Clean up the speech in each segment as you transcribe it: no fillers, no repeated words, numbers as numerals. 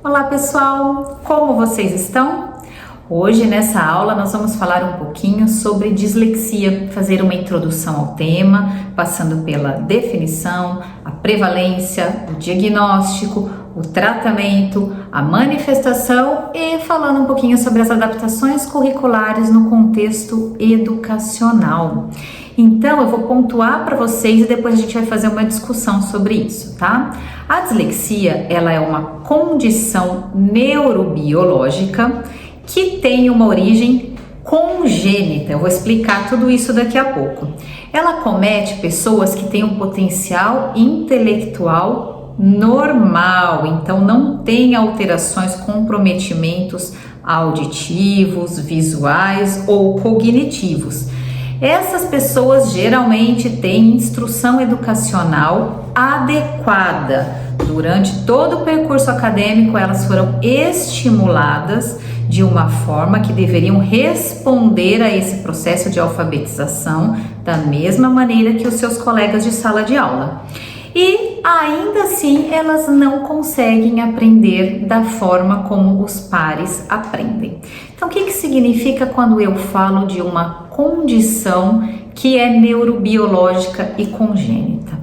Olá pessoal, como vocês estão? Hoje nessa aula nós vamos falar um pouquinho sobre dislexia, fazer uma introdução ao tema, passando pela definição, a prevalência, o diagnóstico, o tratamento, a manifestação e falando um pouquinho sobre as adaptações curriculares no contexto educacional. Então eu vou pontuar para vocês e depois a gente vai fazer uma discussão sobre isso, tá? A dislexia, ela é uma condição neurobiológica que tem uma origem congênita. Eu vou explicar tudo isso daqui a pouco. Ela comete pessoas que têm um potencial intelectual normal, então não tem alterações, comprometimentos auditivos, visuais ou cognitivos. Essas pessoas geralmente têm instrução educacional adequada. Durante todo o percurso acadêmico, elas foram estimuladas de uma forma que deveriam responder a esse processo de alfabetização da mesma maneira que os seus colegas de sala de aula. E ainda assim elas não conseguem aprender da forma como os pares aprendem. Então o que significa quando eu falo de uma condição que é neurobiológica e congênita?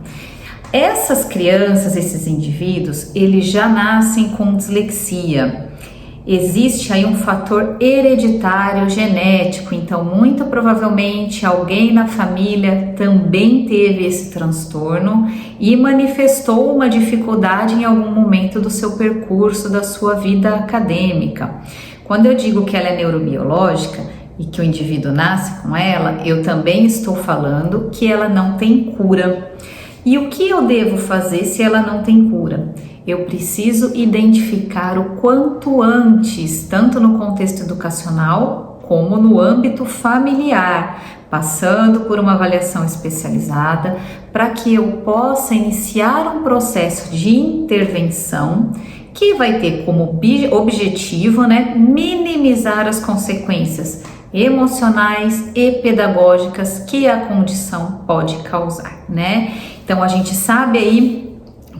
Essas crianças, esses indivíduos, eles já nascem com dislexia. Existe aí um fator hereditário genético, então muito provavelmente alguém na família também teve esse transtorno e manifestou uma dificuldade em algum momento do seu percurso, da sua vida acadêmica. Quando eu digo que ela é neurobiológica e que o indivíduo nasce com ela, eu também estou falando que ela não tem cura. E o que eu devo fazer se ela não tem cura? Eu preciso identificar o quanto antes, tanto no contexto educacional como no âmbito familiar, passando por uma avaliação especializada, para que eu possa iniciar um processo de intervenção que vai ter como objetivo, minimizar as consequências emocionais e pedagógicas que a condição pode causar, Então a gente sabe aí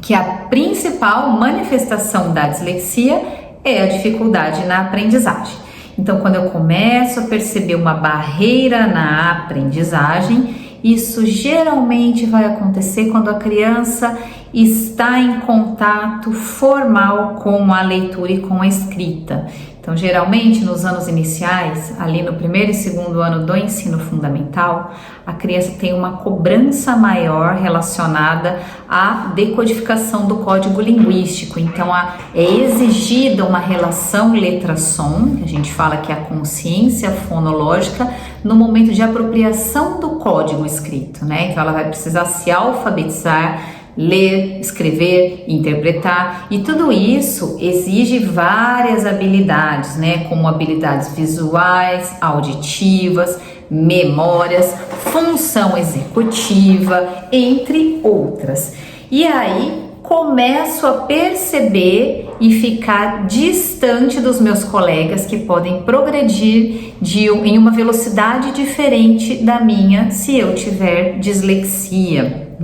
que a principal manifestação da dislexia é a dificuldade na aprendizagem. Então, quando eu começo a perceber uma barreira na aprendizagem, isso geralmente vai acontecer quando a criança está em contato formal com a leitura e com a escrita. Então, geralmente, nos anos iniciais, ali no primeiro e segundo ano do ensino fundamental, a criança tem uma cobrança maior relacionada à decodificação do código linguístico. Então, é exigida uma relação letra-som, que a gente fala que é a consciência fonológica, no momento de apropriação do código escrito, Então, ela vai precisar se alfabetizar, ler, escrever, interpretar, e tudo isso exige várias habilidades, como habilidades visuais, auditivas, memórias, função executiva, entre outras. E aí começo a perceber e ficar distante dos meus colegas que podem progredir em uma velocidade diferente da minha se eu tiver dislexia,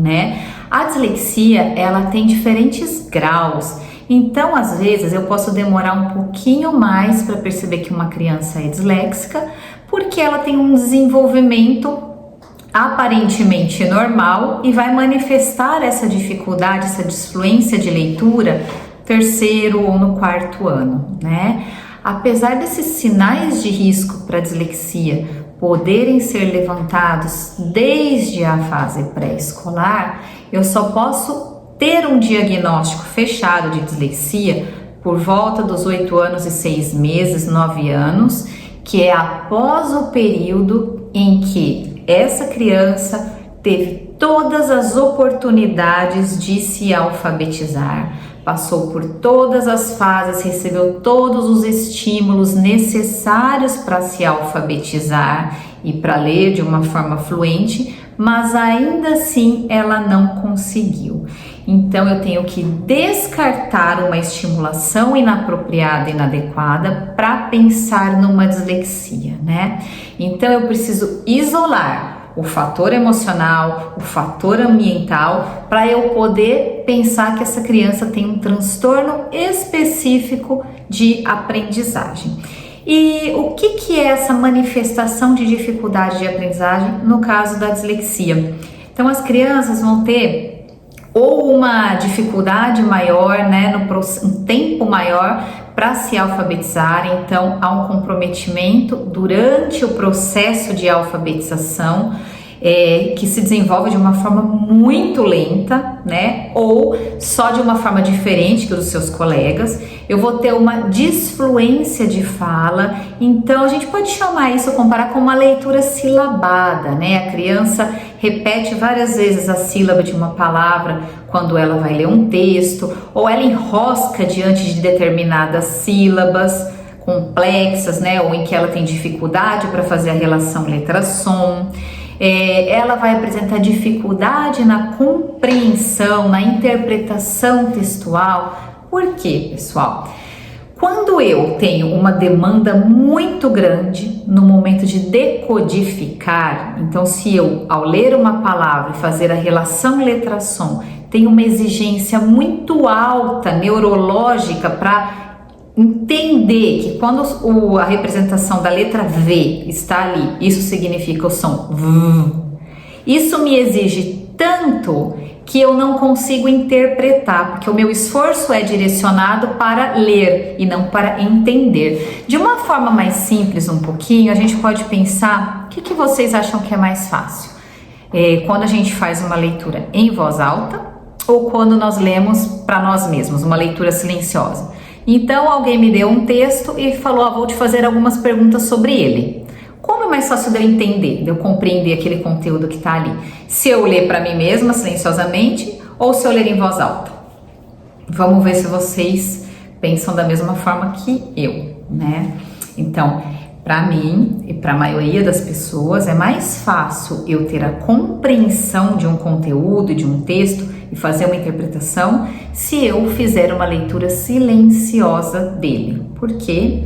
A dislexia, ela tem diferentes graus, então às vezes eu posso demorar um pouquinho mais para perceber que uma criança é disléxica, porque ela tem um desenvolvimento aparentemente normal e vai manifestar essa dificuldade, essa disfluência de leitura terceiro ou no quarto ano, Apesar desses sinais de risco para dislexia poderem ser levantados desde a fase pré-escolar, eu só posso ter um diagnóstico fechado de dislexia por volta dos 8 anos e 6 meses, 9 anos, que é após o período em que essa criança teve todas as oportunidades de se alfabetizar, passou por todas as fases, recebeu todos os estímulos necessários para se alfabetizar e para ler de uma forma fluente, mas ainda assim ela não conseguiu. Então eu tenho que descartar uma estimulação inapropriada e inadequada para pensar numa dislexia, Então eu preciso isolar o fator emocional, o fator ambiental, para eu poder pensar que essa criança tem um transtorno específico de aprendizagem. E o que é essa manifestação de dificuldade de aprendizagem no caso da dislexia? Então as crianças vão ter ou uma dificuldade maior, né, um tempo maior para se alfabetizarem, então há um comprometimento durante o processo de alfabetização, que se desenvolve de uma forma muito lenta, né? Ou só de uma forma diferente que os seus colegas. Eu vou ter uma disfluência de fala, então a gente pode chamar isso, comparar com uma leitura silabada, né? A criança repete várias vezes a sílaba de uma palavra quando ela vai ler um texto, ou ela enrosca diante de determinadas sílabas complexas, né? Ou em que ela tem dificuldade para fazer a relação letra-som. Ela vai apresentar dificuldade na compreensão, na interpretação textual. Por quê, pessoal? Quando eu tenho uma demanda muito grande no momento de decodificar, então se eu, ao ler uma palavra e fazer a relação letra-som, tenho uma exigência muito alta, neurológica, para entender que quando a representação da letra V está ali, isso significa o som V. Isso me exige tanto que eu não consigo interpretar, porque o meu esforço é direcionado para ler e não para entender. De uma forma mais simples um pouquinho, a gente pode pensar, o que vocês acham que é mais fácil? Quando a gente faz uma leitura em voz alta ou quando nós lemos para nós mesmos, uma leitura silenciosa? Então alguém me deu um texto e falou, vou te fazer algumas perguntas sobre ele. Como é mais fácil de eu entender, de eu compreender aquele conteúdo que está ali? Se eu ler para mim mesma silenciosamente ou se eu ler em voz alta? Vamos ver se vocês pensam da mesma forma que eu, né? Então, para mim e para a maioria das pessoas é mais fácil eu ter a compreensão de um conteúdo, de um texto e fazer uma interpretação se eu fizer uma leitura silenciosa dele. Por quê?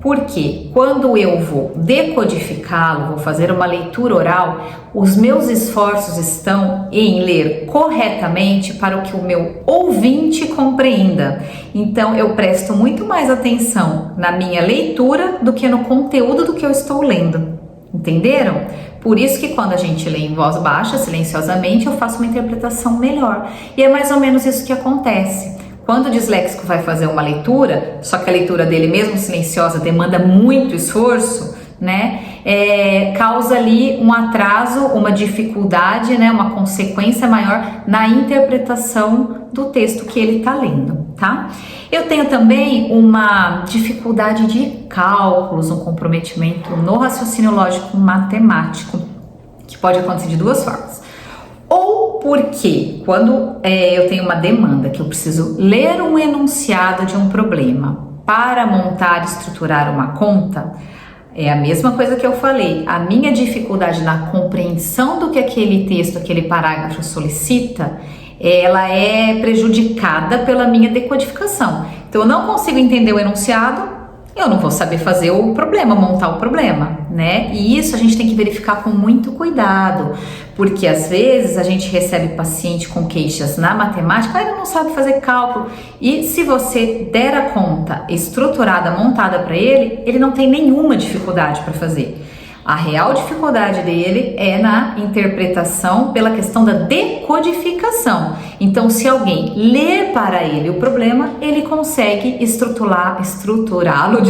Porque quando eu vou decodificá-lo, vou fazer uma leitura oral, os meus esforços estão em ler corretamente para o que o meu ouvinte compreenda. Então eu presto muito mais atenção na minha leitura do que no conteúdo do que eu estou lendo. Entenderam? Por isso que quando a gente lê em voz baixa, silenciosamente, eu faço uma interpretação melhor. E é mais ou menos isso que acontece. Quando o disléxico vai fazer uma leitura, só que a leitura dele mesmo silenciosa demanda muito esforço, né? Causa ali um atraso, uma dificuldade, né? Uma consequência maior na interpretação do texto que ele está lendo, tá? Eu tenho também uma dificuldade de cálculos, um comprometimento no raciocínio lógico matemático, que pode acontecer de duas formas. Ou porque quando eu tenho uma demanda que eu preciso ler um enunciado de um problema para montar e estruturar uma conta, é a mesma coisa que eu falei, a minha dificuldade na compreensão do que aquele texto, aquele parágrafo solicita, ela é prejudicada pela minha decodificação. Então eu não consigo entender o enunciado, eu não vou saber fazer o problema, montar o problema, né? E isso a gente tem que verificar com muito cuidado, porque às vezes a gente recebe paciente com queixas na matemática, ele não sabe fazer cálculo, e se você der a conta estruturada, montada para ele, ele não tem nenhuma dificuldade para fazer. A real dificuldade dele é na interpretação pela questão da decodificação. Então, se alguém ler para ele o problema, ele consegue estruturá-lo,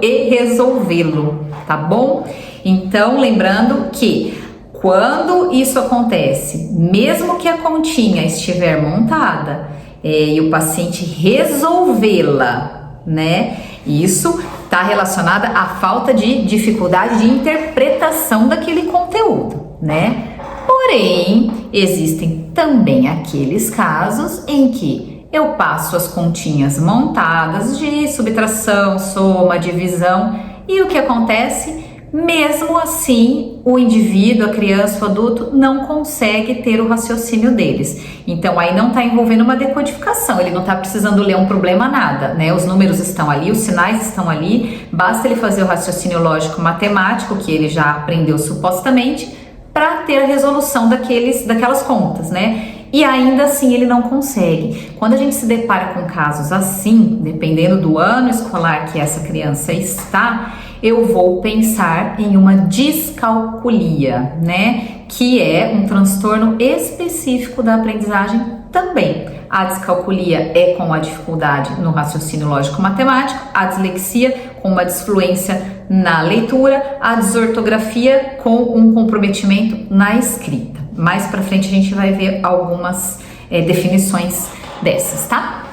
e resolvê-lo, tá bom? Então, lembrando que quando isso acontece, mesmo que a continha estiver montada e o paciente resolvê-la, né? Isso está relacionada à falta de dificuldade de interpretação daquele conteúdo, né? Porém, existem também aqueles casos em que eu passo as continhas montadas de subtração, soma, divisão, e o que acontece? Mesmo assim, o indivíduo, a criança, o adulto não consegue ter o raciocínio deles. Então, aí não está envolvendo uma decodificação, ele não está precisando ler um problema nada, né? Os números estão ali, os sinais estão ali, basta ele fazer o raciocínio lógico matemático, que ele já aprendeu supostamente, para ter a resolução daquelas contas, né? E ainda assim ele não consegue. Quando a gente se depara com casos assim, dependendo do ano escolar que essa criança está, eu vou pensar em uma descalculia, né? Que é um transtorno específico da aprendizagem também. A descalculia é com a dificuldade no raciocínio lógico-matemático, a dislexia com uma disfluência na leitura, a desortografia com um comprometimento na escrita. Mais pra frente a gente vai ver algumas definições dessas, tá?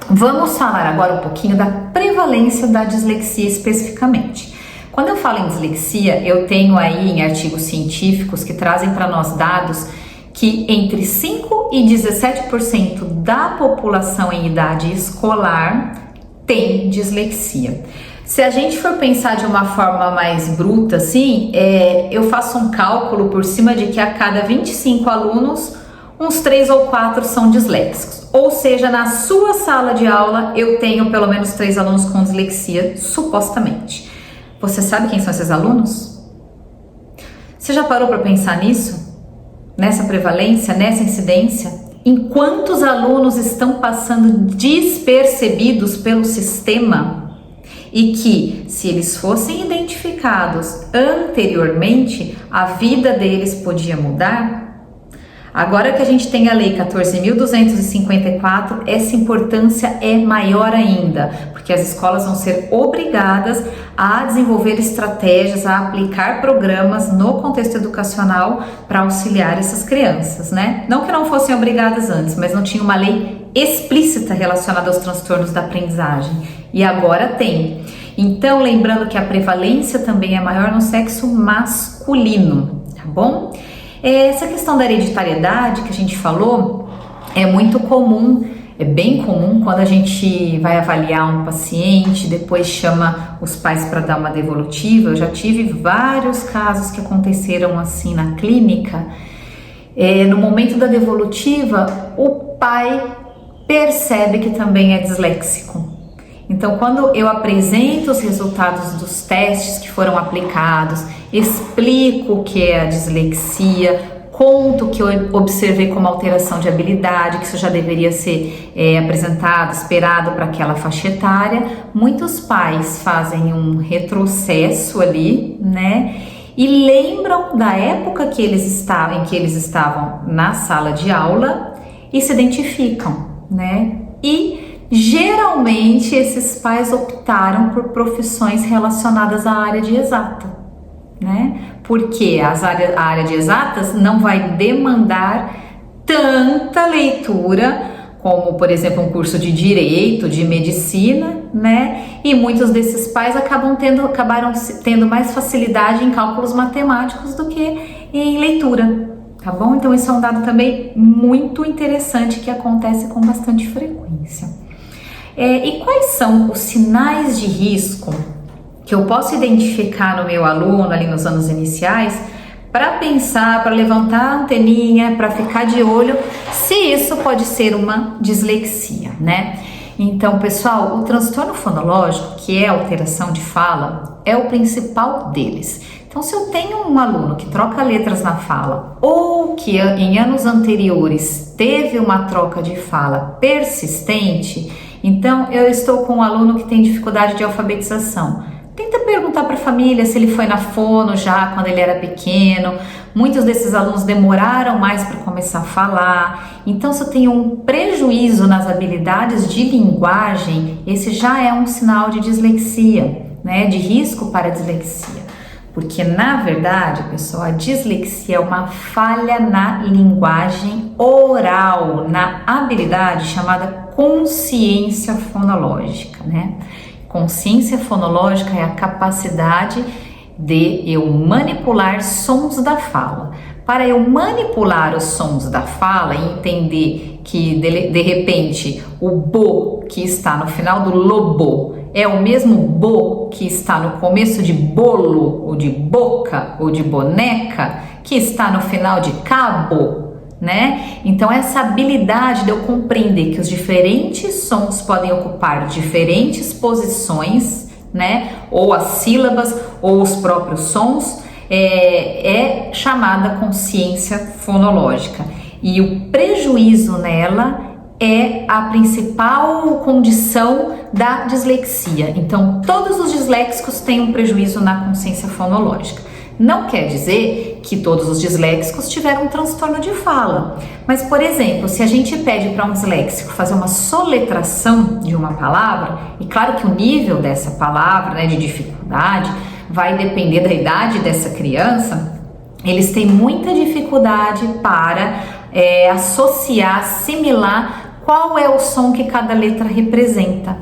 Vamos falar agora um pouquinho da prevalência da dislexia especificamente. Quando eu falo em dislexia, eu tenho aí em artigos científicos que trazem para nós dados que entre 5 e 17% da população em idade escolar tem dislexia. Se a gente for pensar de uma forma mais bruta, assim, eu faço um cálculo por cima de que a cada 25 alunos, uns 3 ou 4 são disléxicos. Ou seja, na sua sala de aula, eu tenho pelo menos 3 alunos com dislexia, supostamente. Você sabe quem são esses alunos? Você já parou para pensar nisso? Nessa prevalência, nessa incidência? Em quantos alunos estão passando despercebidos pelo sistema? E que, se eles fossem identificados anteriormente, a vida deles podia mudar? Agora que a gente tem a Lei 14.254, essa importância é maior ainda, porque as escolas vão ser obrigadas a desenvolver estratégias, a aplicar programas no contexto educacional para auxiliar essas crianças, né? Não que não fossem obrigadas antes, mas não tinha uma lei explícita relacionada aos transtornos da aprendizagem. E agora tem. Então, lembrando que a prevalência também é maior no sexo masculino, tá bom? Essa questão da hereditariedade que a gente falou é muito comum, é bem comum quando a gente vai avaliar um paciente, depois chama os pais para dar uma devolutiva. Eu já tive vários casos que aconteceram assim na clínica. No momento da devolutiva, o pai percebe que também é disléxico. Então, quando eu apresento os resultados dos testes que foram aplicados, explico o que é a dislexia, conto que eu observei como alteração de habilidade, que isso já deveria ser apresentado, esperado para aquela faixa etária, muitos pais fazem um retrocesso ali, né? E lembram da época em que eles estavam na sala de aula e se identificam, né? E geralmente esses pais optaram por profissões relacionadas à área de exata, né? Porque a área de exatas não vai demandar tanta leitura como, por exemplo, um curso de direito, de medicina, né? E muitos desses pais acabaram tendo mais facilidade em cálculos matemáticos do que em leitura, tá bom? Então isso é um dado também muito interessante que acontece com bastante frequência. E quais são os sinais de risco que eu posso identificar no meu aluno ali nos anos iniciais para pensar, para levantar a anteninha, para ficar de olho se isso pode ser uma dislexia, né? Então, pessoal, o transtorno fonológico, que é a alteração de fala, é o principal deles. Então, se eu tenho um aluno que troca letras na fala ou que em anos anteriores teve uma troca de fala persistente, então eu estou com um aluno que tem dificuldade de alfabetização. Tenta perguntar para a família se ele foi na fono já quando ele era pequeno. Muitos desses alunos demoraram mais para começar a falar. Então, se eu tenho um prejuízo nas habilidades de linguagem, esse já é um sinal de dislexia, né? De risco para a dislexia. Porque, na verdade, pessoal, a dislexia é uma falha na linguagem oral, na habilidade chamada consciência fonológica, né? Consciência fonológica é a capacidade de eu manipular sons da fala. Para eu manipular os sons da fala e entender que de repente o bo que está no final do lobo é o mesmo bo que está no começo de bolo, ou de boca, ou de boneca, que está no final de cabo, né? Então essa habilidade de eu compreender que os diferentes sons podem ocupar diferentes posições, né? Ou as sílabas ou os próprios sons, é chamada consciência fonológica. E o prejuízo nela é a principal condição da dislexia. Então, todos os disléxicos têm um prejuízo na consciência fonológica. Não quer dizer que todos os disléxicos tiveram um transtorno de fala. Mas, por exemplo, se a gente pede para um disléxico fazer uma soletração de uma palavra, e claro que o nível dessa palavra, né, de dificuldade, vai depender da idade dessa criança, eles têm muita dificuldade para associar, assimilar qual é o som que cada letra representa,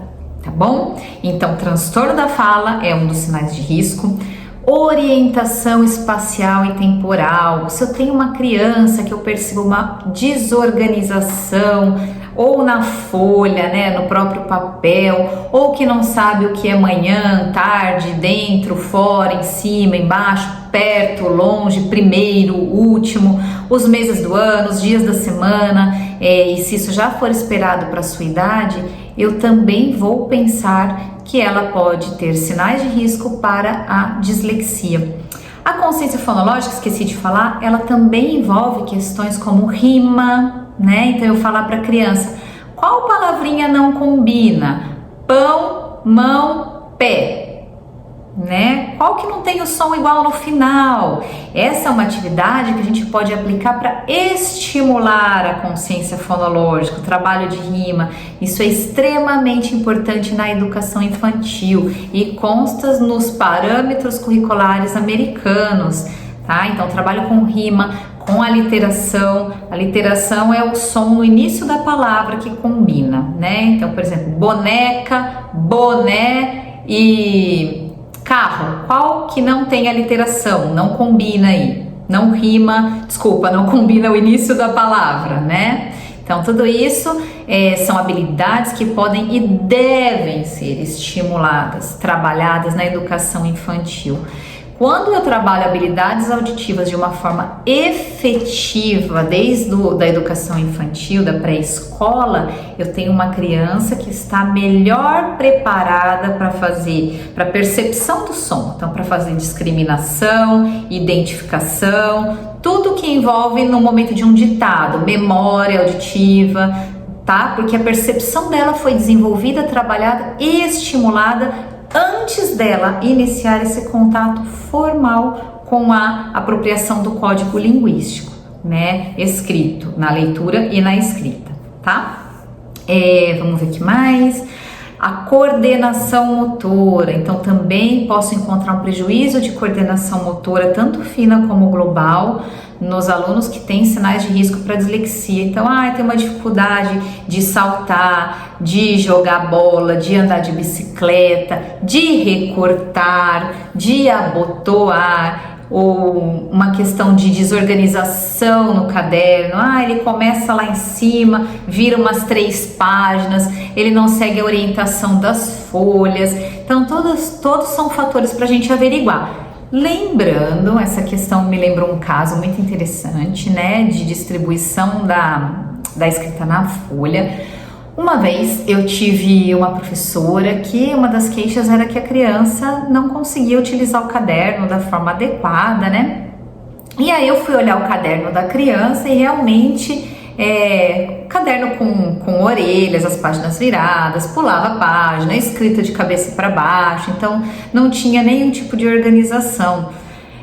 tá bom? Então, transtorno da fala é um dos sinais de risco. Orientação espacial e temporal. Se eu tenho uma criança que eu percebo uma desorganização, ou na folha, né, no próprio papel, ou que não sabe o que é manhã, tarde, dentro, fora, em cima, embaixo, perto, longe, primeiro, último, os meses do ano, os dias da semana, e se isso já for esperado para a sua idade, eu também vou pensar que ela pode ter sinais de risco para a dislexia. A consciência fonológica, esqueci de falar, ela também envolve questões como rima, né? Então eu falar para a criança, qual palavrinha não combina? Pão, mão, pé, né? Qual que não tem o som igual no final? Essa é uma atividade que a gente pode aplicar para estimular a consciência fonológica, o trabalho de rima. Isso é extremamente importante na educação infantil e consta nos parâmetros curriculares americanos, tá? Então, trabalho com rima, com aliteração. A aliteração é o som no início da palavra que combina, né? Então, por exemplo, boneca, boné e carro, qual que não tem aliteração, não combina aí, não rima, desculpa, não combina o início da palavra, né? Então, tudo isso são habilidades que podem e devem ser estimuladas, trabalhadas na educação infantil. Quando eu trabalho habilidades auditivas de uma forma efetiva, desde da educação infantil, da pré-escola, eu tenho uma criança que está melhor preparada para percepção do som, então para fazer discriminação, identificação, tudo que envolve no momento de um ditado, memória auditiva, tá? Porque a percepção dela foi desenvolvida, trabalhada e estimulada antes dela iniciar esse contato formal com a apropriação do código linguístico, né, escrito, na leitura e na escrita, tá? Vamos ver o que mais. A coordenação motora, então também posso encontrar um prejuízo de coordenação motora, tanto fina como global, nos alunos que têm sinais de risco para dislexia. Então, tem uma dificuldade de saltar, de jogar bola, de andar de bicicleta, de recortar, de abotoar, ou uma questão de desorganização no caderno. Ele começa lá em cima, vira umas 3 páginas, ele não segue a orientação das folhas. Então, todos são fatores para a gente averiguar. Lembrando, essa questão me lembrou um caso muito interessante, né, de distribuição da escrita na folha. Uma vez eu tive uma professora que uma das queixas era que a criança não conseguia utilizar o caderno da forma adequada, né? E aí eu fui olhar o caderno da criança e realmente caderno com orelhas, as páginas viradas, pulava a página, escrita de cabeça para baixo, então não tinha nenhum tipo de organização.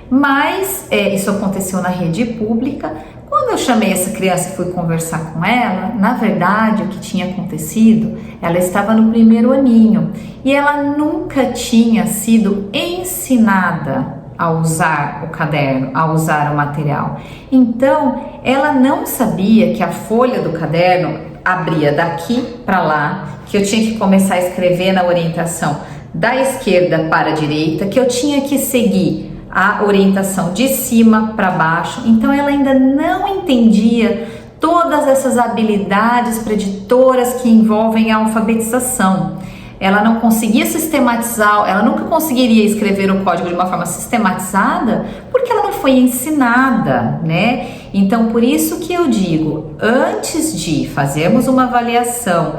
Mas isso aconteceu na rede pública. Quando eu chamei essa criança e fui conversar com ela, na verdade o que tinha acontecido, ela estava no primeiro aninho e ela nunca tinha sido ensinada a usar o caderno, a usar o material. Então, ela não sabia que a folha do caderno abria daqui para lá, que eu tinha que começar a escrever na orientação da esquerda para a direita, que eu tinha que seguir a orientação de cima para baixo. Então, ela ainda não entendia todas essas habilidades preditoras que envolvem a alfabetização. Ela não conseguia sistematizar, ela nunca conseguiria escrever o código de uma forma sistematizada, porque ela não foi ensinada, né? Então, por isso que eu digo, antes de fazermos uma avaliação,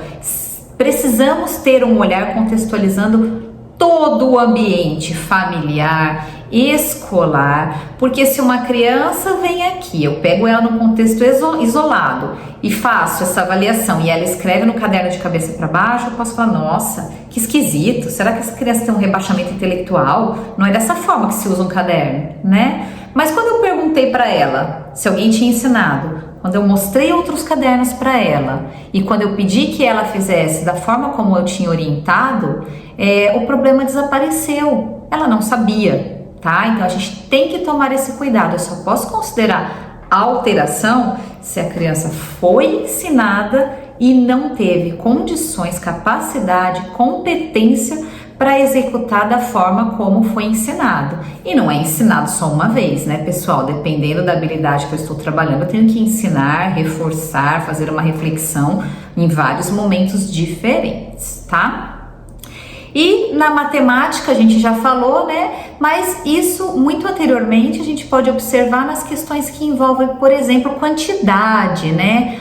precisamos ter um olhar contextualizando todo o ambiente familiar escolar, porque se uma criança vem aqui, eu pego ela no contexto isolado e faço essa avaliação e ela escreve no caderno de cabeça para baixo, eu posso falar, nossa, que esquisito, será que essa criança tem um rebaixamento intelectual? Não é dessa forma que se usa um caderno, né? Mas quando eu perguntei para ela se alguém tinha ensinado, quando eu mostrei outros cadernos para ela e quando eu pedi que ela fizesse da forma como eu tinha orientado, o problema desapareceu. Ela não sabia, tá? Então a gente tem que tomar esse cuidado. Eu só posso considerar alteração se a criança foi ensinada e não teve condições, capacidade, competência para executar da forma como foi ensinado. E não é ensinado só uma vez, né, pessoal? Dependendo da habilidade que eu estou trabalhando, eu tenho que ensinar, reforçar, fazer uma reflexão em vários momentos diferentes, tá? E na matemática a gente já falou, né? Mas isso muito anteriormente a gente pode observar nas questões que envolvem, por exemplo, quantidade, né?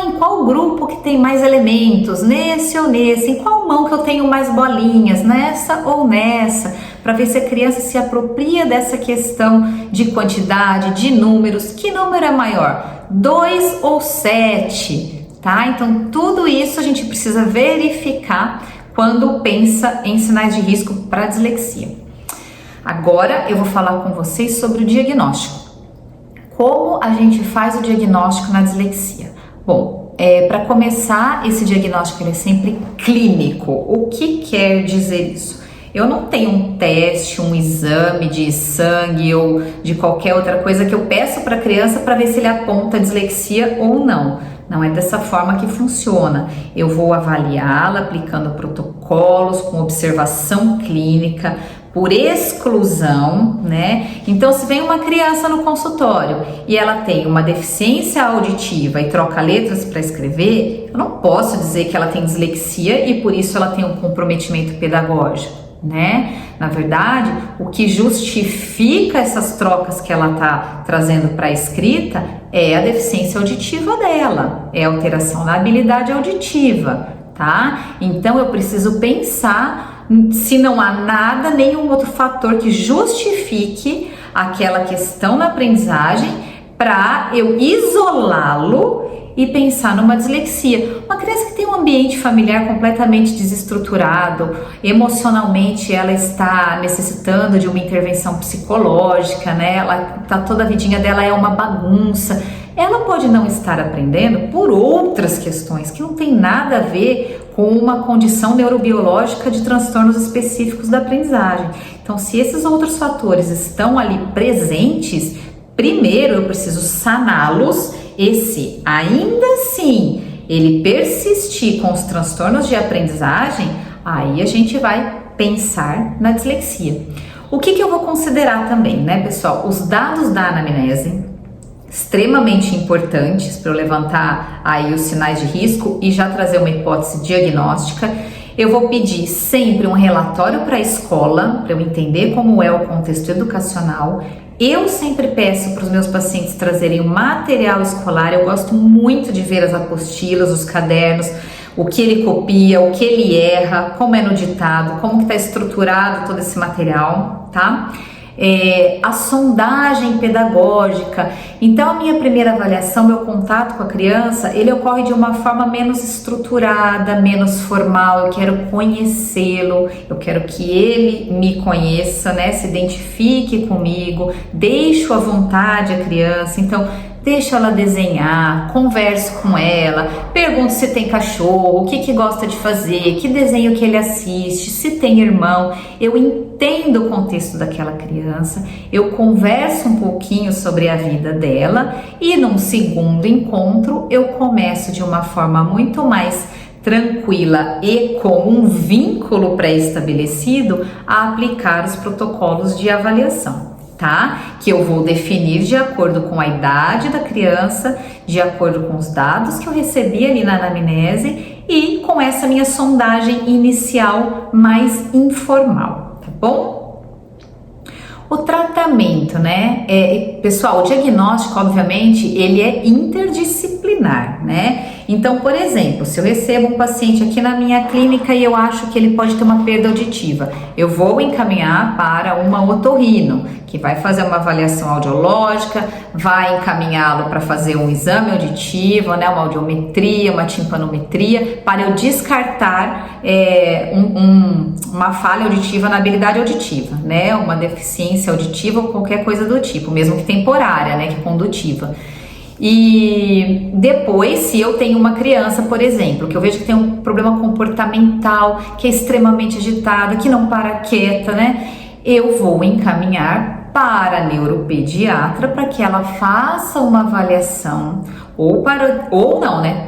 Em qual grupo que tem mais elementos? Nesse ou nesse? Em qual mão que eu tenho mais bolinhas? Nessa ou nessa? Para ver se a criança se apropria dessa questão de quantidade, de números. Que número é maior? 2 ou 7? Tá? Então tudo isso a gente precisa verificar quando pensa em sinais de risco para dislexia. Agora eu vou falar com vocês sobre o diagnóstico. Como a gente faz o diagnóstico na dislexia? Bom, para começar, esse diagnóstico ele é sempre clínico. O que quer dizer isso? Eu não tenho um teste, um exame de sangue ou de qualquer outra coisa que eu peço para a criança para ver se ele aponta dislexia ou não. Não é dessa forma que funciona. Eu vou avaliá-la aplicando protocolos com observação clínica, por exclusão, né? Então, se vem uma criança no consultório e ela tem uma deficiência auditiva e troca letras para escrever, eu não posso dizer que ela tem dislexia e por isso ela tem um comprometimento pedagógico, né? Na verdade, o que justifica essas trocas que ela está trazendo para a escrita é a deficiência auditiva dela, é a alteração na habilidade auditiva, tá? Então, eu preciso pensar se não há nada, nenhum outro fator que justifique aquela questão na aprendizagem para eu isolá-lo e pensar numa dislexia. Uma criança que tem um ambiente familiar completamente desestruturado, emocionalmente ela está necessitando de uma intervenção psicológica, né? Ela tá toda a vidinha dela é uma bagunça. Ela pode não estar aprendendo por outras questões que não tem nada a ver com uma condição neurobiológica de transtornos específicos da aprendizagem. Então, se esses outros fatores estão ali presentes, primeiro eu preciso saná-los e se ainda assim ele persistir com os transtornos de aprendizagem, aí a gente vai pensar na dislexia. O que eu vou considerar também, né, pessoal? Os dados da anamnese, extremamente importantes para eu levantar aí os sinais de risco e já trazer uma hipótese diagnóstica. Eu vou pedir sempre um relatório para a escola, para eu entender como é o contexto educacional. Eu sempre peço para os meus pacientes trazerem o material escolar. Eu gosto muito de ver as apostilas, os cadernos, o que ele copia, o que ele erra, como é no ditado, como que está estruturado todo esse material, tá? A sondagem pedagógica. Então, a minha primeira avaliação, meu contato com a criança, ele ocorre de uma forma menos estruturada, menos formal. Eu quero conhecê-lo, eu quero que ele me conheça, né? Se identifique comigo, deixo à vontade a criança. Então, deixo ela desenhar, converso com ela, pergunto se tem cachorro, o que gosta de fazer, que desenho que ele assiste, se tem irmão. Eu entendo o contexto daquela criança, eu converso um pouquinho sobre a vida dela e num segundo encontro eu começo de uma forma muito mais tranquila e com um vínculo pré-estabelecido a aplicar os protocolos de avaliação. Tá? Que eu vou definir de acordo com a idade da criança, de acordo com os dados que eu recebi ali na anamnese e com essa minha sondagem inicial mais informal, tá bom? O tratamento, né? Pessoal, o diagnóstico, obviamente, ele é interdisciplinar, né? Então, por exemplo, se eu recebo um paciente aqui na minha clínica e eu acho que ele pode ter uma perda auditiva, eu vou encaminhar para uma otorrino, que vai fazer uma avaliação audiológica, vai encaminhá-lo para fazer um exame auditivo, né, uma audiometria, uma timpanometria, para eu descartar uma falha auditiva na habilidade auditiva, né, uma deficiência auditiva ou qualquer coisa do tipo, mesmo que temporária, né, que condutiva. E depois, se eu tenho uma criança, por exemplo, que eu vejo que tem um problema comportamental, que é extremamente agitada, que não para quieta, né, eu vou encaminhar para a neuropediatra para que ela faça uma avaliação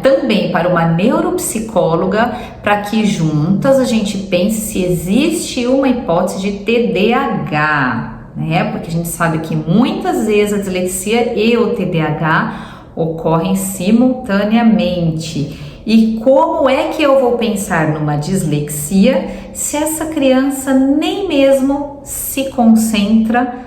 também para uma neuropsicóloga, para que juntas a gente pense se existe uma hipótese de TDAH, né? Porque a gente sabe que muitas vezes a dislexia e o TDAH ocorrem simultaneamente. E como é que eu vou pensar numa dislexia se essa criança nem mesmo se concentra,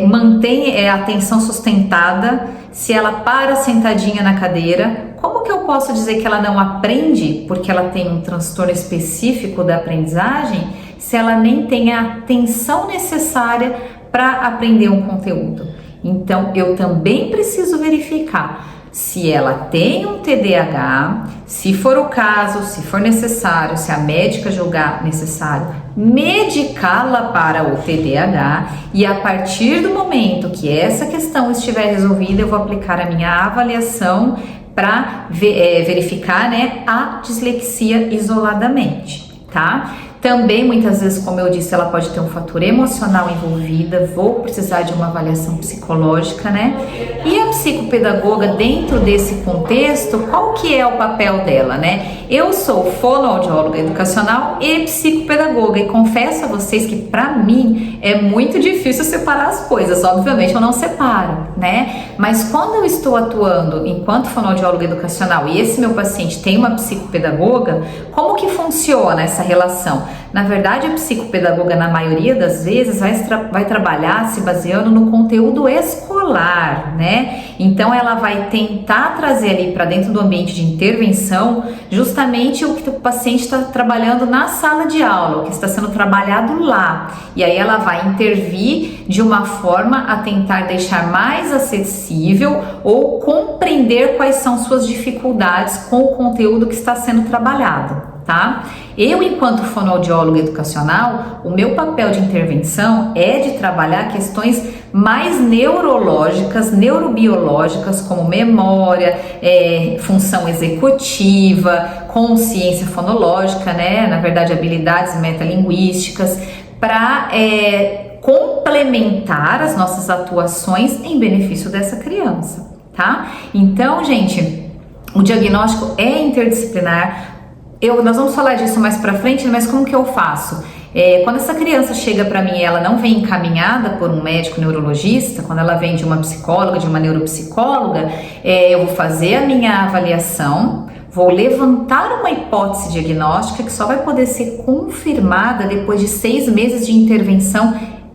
mantém a atenção sustentada, se ela para sentadinha na cadeira? Como que eu posso dizer que ela não aprende porque ela tem um transtorno específico da aprendizagem, se ela nem tem a atenção necessária para aprender um conteúdo? Então, eu também preciso verificar se ela tem um TDAH, se for o caso, se for necessário, se a médica julgar necessário, medicá-la para o TDAH, e a partir do momento que essa questão estiver resolvida, eu vou aplicar a minha avaliação para verificar, né, a dislexia isoladamente, tá? Também, muitas vezes, como eu disse, ela pode ter um fator emocional envolvida, vou precisar de uma avaliação psicológica, né? E a psicopedagoga, dentro desse contexto, qual que é o papel dela, né? Eu sou fonoaudióloga educacional e psicopedagoga, e confesso a vocês que, para mim, é muito difícil separar as coisas. Obviamente, eu não separo, né? Mas quando eu estou atuando enquanto fonoaudióloga educacional e esse meu paciente tem uma psicopedagoga, como que funciona essa relação? Na verdade, a psicopedagoga, na maioria das vezes, vai trabalhar se baseando no conteúdo escolar, né? Então, ela vai tentar trazer ali para dentro do ambiente de intervenção justamente o que o paciente está trabalhando na sala de aula, o que está sendo trabalhado lá. E aí ela vai intervir de uma forma a tentar deixar mais acessível ou compreender quais são suas dificuldades com o conteúdo que está sendo trabalhado. Tá? Eu, enquanto fonoaudióloga educacional, o meu papel de intervenção é de trabalhar questões mais neurológicas, neurobiológicas, como memória, função executiva, consciência fonológica, né? Na verdade, habilidades metalinguísticas, para complementar as nossas atuações em benefício dessa criança, tá? Então, gente, o diagnóstico é interdisciplinar. Nós vamos falar disso mais pra frente, mas como que eu faço? Quando essa criança chega para mim e ela não vem encaminhada por um médico neurologista, quando ela vem de uma psicóloga, de uma neuropsicóloga, eu vou fazer a minha avaliação, vou levantar uma hipótese diagnóstica que só vai poder ser confirmada depois de 6 meses de intervenção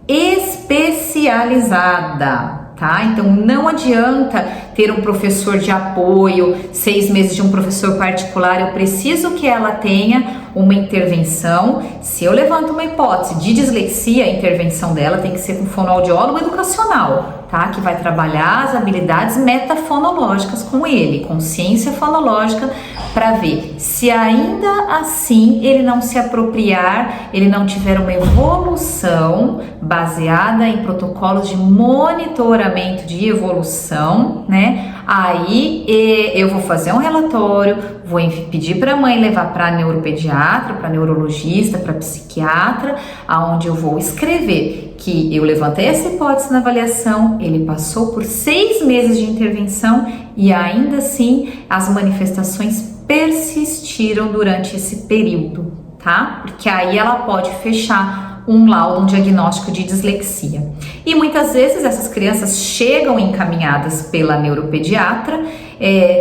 especializada. Tá? Então não adianta ter um professor de apoio, 6 meses de um professor particular. Eu preciso que ela tenha uma intervenção. Se eu levanto uma hipótese de dislexia, a intervenção dela tem que ser com um fonoaudiólogo educacional, tá? Que vai trabalhar as habilidades metafonológicas com ele, consciência fonológica, para ver se ainda assim ele não se apropriar, ele não tiver uma evolução baseada em protocolos de monitoramento de evolução, né? Aí eu vou fazer um relatório, vou pedir para a mãe levar para a neuropediatra, para neurologista, para psiquiatra, aonde eu vou escrever que eu levantei essa hipótese na avaliação, ele passou por 6 meses de intervenção e ainda assim as manifestações persistiram durante esse período, tá? Porque aí ela pode fechar um laudo, um diagnóstico de dislexia. E muitas vezes essas crianças chegam encaminhadas pela neuropediatra,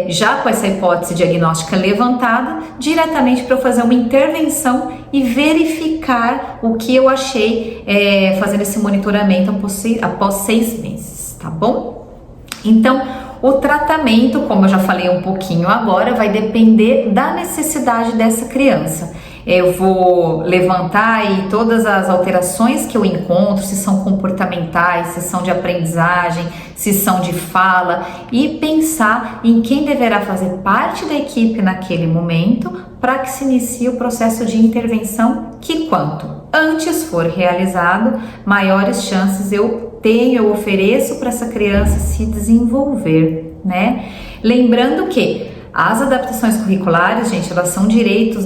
já com essa hipótese diagnóstica levantada, diretamente para eu fazer uma intervenção e verificar o que eu achei fazendo esse monitoramento após 6 meses, tá bom? Então, O tratamento, como eu já falei um pouquinho agora, vai depender da necessidade dessa criança. Eu vou levantar aí todas as alterações que eu encontro, se são comportamentais, se são de aprendizagem, se são de fala, e pensar em quem deverá fazer parte da equipe naquele momento para que se inicie o processo de intervenção, que quanto antes for realizado, maiores chances eu ofereço para essa criança se desenvolver, né? Lembrando que as adaptações curriculares, gente, elas são direito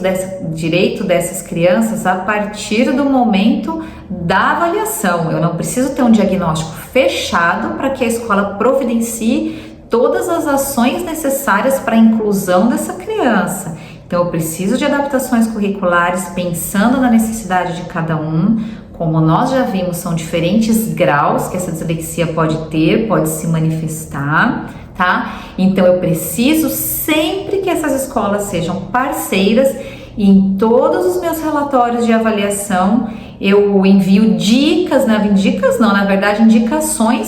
dessas crianças a partir do momento da avaliação. Eu não preciso ter um diagnóstico fechado para que a escola providencie todas as ações necessárias para a inclusão dessa criança. Então, eu preciso de adaptações curriculares pensando na necessidade de cada um. Como nós já vimos, são diferentes graus que essa dislexia pode ter, pode se manifestar, tá? Então, eu preciso sempre que essas escolas sejam parceiras, e em todos os meus relatórios de avaliação eu envio indicações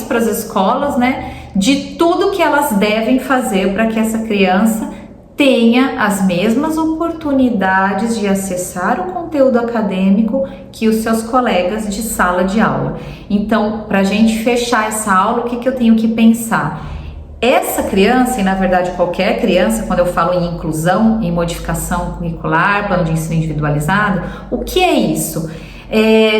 para as escolas, né? De tudo que elas devem fazer para que essa criança tenha as mesmas oportunidades de acessar o conteúdo acadêmico que os seus colegas de sala de aula. Então, para a gente fechar essa aula, o que eu tenho que pensar? Essa criança, e na verdade qualquer criança, quando eu falo em inclusão, em modificação curricular, plano de ensino individualizado, o que é isso?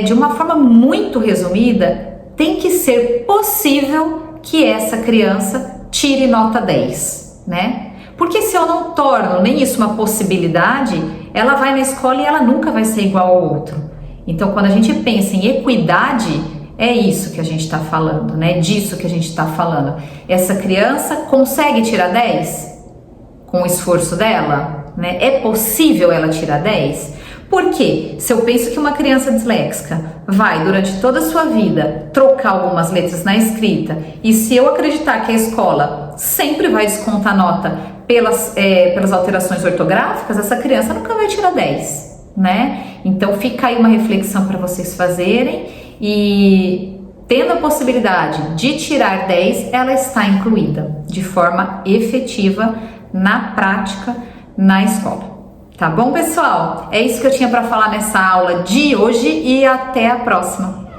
De uma forma muito resumida, tem que ser possível que essa criança tire nota 10, né? Porque se eu não torno nem isso uma possibilidade, ela vai na escola e ela nunca vai ser igual ao outro. Então, quando a gente pensa em equidade, é isso que a gente está falando, né? Disso que a gente está falando. Essa criança consegue tirar 10 com o esforço dela, né? É possível ela tirar 10? Porque se eu penso que uma criança disléxica vai, durante toda a sua vida, trocar algumas letras na escrita, e se eu acreditar que a escola sempre vai descontar nota pelas alterações ortográficas, essa criança nunca vai tirar 10, né? Então fica aí uma reflexão para vocês fazerem, e tendo a possibilidade de tirar 10, ela está incluída de forma efetiva na prática na escola. Tá bom, pessoal? É isso que eu tinha para falar nessa aula de hoje, e até a próxima!